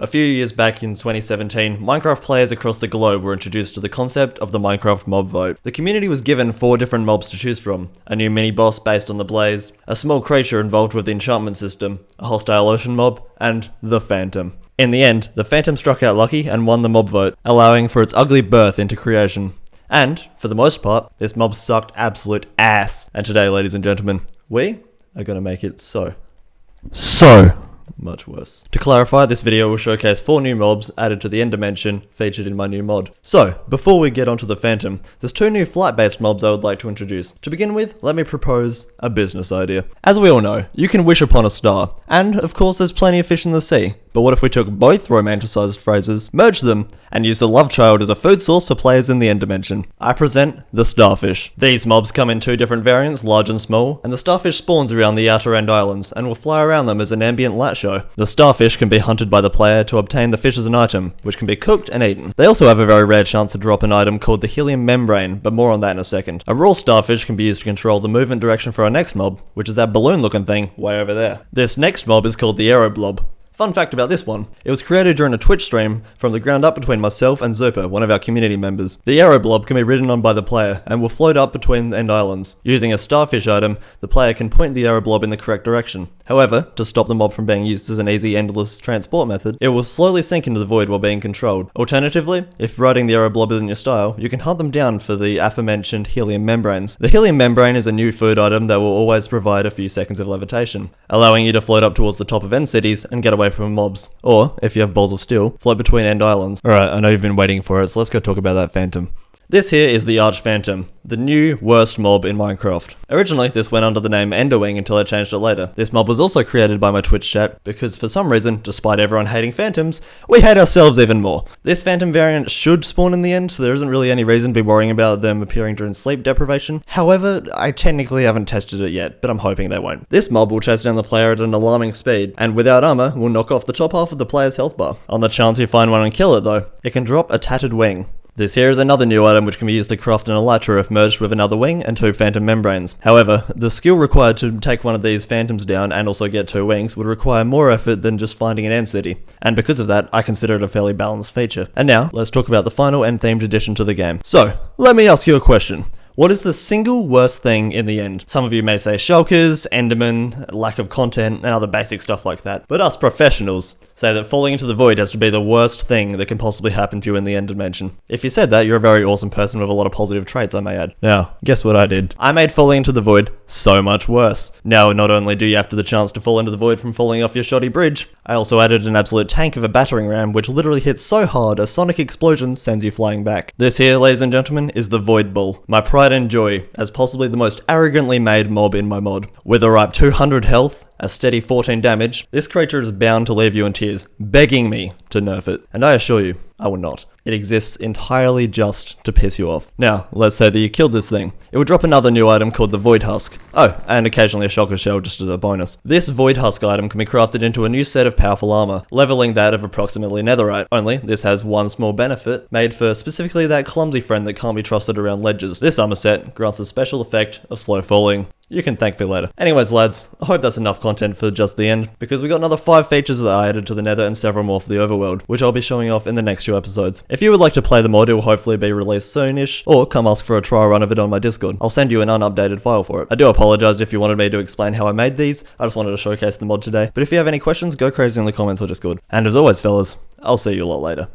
A few years back in 2017, Minecraft players across the globe were introduced to the concept of the Minecraft mob vote. The community was given 4 different mobs to choose from: a new mini-boss based on the blaze, a small creature involved with the enchantment system, a hostile ocean mob, and the Phantom. In the end, the Phantom struck out lucky and won the mob vote, allowing for its ugly birth into creation. And, for the most part, this mob sucked absolute ass. And today, ladies and gentlemen, we are gonna make it so much worse. To clarify, this video will showcase 4 new mobs added to the end dimension featured in my new mod. So, before we get onto the Phantom, there's 2 new flight-based mobs I would like to introduce. To begin with, let me propose a business idea. As we all know, you can wish upon a star, and of course there's plenty of fish in the sea. But what if we took both romanticized phrases, merged them, and used the love child as a food source for players in the end dimension? I present the Starfish. These mobs come in 2 different variants, large and small, and the Starfish spawns around the outer end islands, and will fly around them as an ambient light show. The Starfish can be hunted by the player to obtain the fish as an item, which can be cooked and eaten. They also have a very rare chance to drop an item called the helium membrane, but more on that in a second. A raw Starfish can be used to control the movement direction for our next mob, which is that balloon looking thing way over there. This next mob is called the Blob. Fun fact about this one, it was created during a Twitch stream from the ground up between myself and Zupa, one of our community members. The Blob can be ridden on by the player and will float up between end islands. Using a Starfish item, the player can point the Blob in the correct direction. However, to stop the mob from being used as an easy endless transport method, it will slowly sink into the void while being controlled. Alternatively, if riding the Blob isn't your style, you can hunt them down for the aforementioned helium membranes. The helium membrane is a new food item that will always provide a few seconds of levitation, allowing you to float up towards the top of end cities and get away from mobs. Or, if you have balls of steel, float between end islands. Alright, I know you've been waiting for it, so let's go talk about that Phantom. This here is the Arch Phantom, the new worst mob in Minecraft. Originally, this went under the name Enderwing until I changed it later. This mob was also created by my Twitch chat, because for some reason, despite everyone hating Phantoms, we hate ourselves even more. This Phantom variant should spawn in the end, so there isn't really any reason to be worrying about them appearing during sleep deprivation. However, I technically haven't tested it yet, but I'm hoping they won't. This mob will chase down the player at an alarming speed, and without armor, will knock off the top half of the player's health bar. On the chance you find one and kill it though, it can drop a tattered wing. This here is another new item which can be used to craft an elytra if merged with another wing and 2 phantom membranes. However, the skill required to take one of these phantoms down and also get 2 wings would require more effort than just finding an end city, and because of that, I consider it a fairly balanced feature. And now, let's talk about the final end themed addition to the game. So, let me ask you a question. What is the single worst thing in the end? Some of you may say shulkers, endermen, lack of content, and other basic stuff like that. But us professionals say that falling into the void has to be the worst thing that can possibly happen to you in the end dimension. If you said that, you're a very awesome person with a lot of positive traits, I may add. Now, guess what I did? I made falling into the void so much worse. Now, not only do you have the chance to fall into the void from falling off your shoddy bridge, I also added an absolute tank of a battering ram which literally hits so hard a sonic explosion sends you flying back. This here, ladies and gentlemen, is the Void Bull. My pride and joy as possibly the most arrogantly made mob in my mod. With a ripe 200 health, a steady 14 damage, this creature is bound to leave you in tears, begging me to nerf it. And I assure you, I will not. It exists entirely just to piss you off. Now, let's say that you killed this thing. It would drop another new item called the Void Husk. Oh, and occasionally a shulker shell just as a bonus. This Void Husk item can be crafted into a new set of powerful armor, leveling that of approximately netherite. Only, this has one small benefit, made for specifically that clumsy friend that can't be trusted around ledges. This armor set grants the special effect of slow falling. You can thank me later. Anyways lads, I hope that's enough content for just the end, because we got another 5 features that I added to the nether and several more for the overworld, which I'll be showing off in the next few episodes. If you would like to play the mod, it will hopefully be released soonish, or come ask for a trial run of it on my Discord. I'll send you an unupdated file for it. I do apologize if you wanted me to explain how I made these, I just wanted to showcase the mod today, but if you have any questions, go crazy in the comments or Discord. And as always fellas, I'll see you a lot later.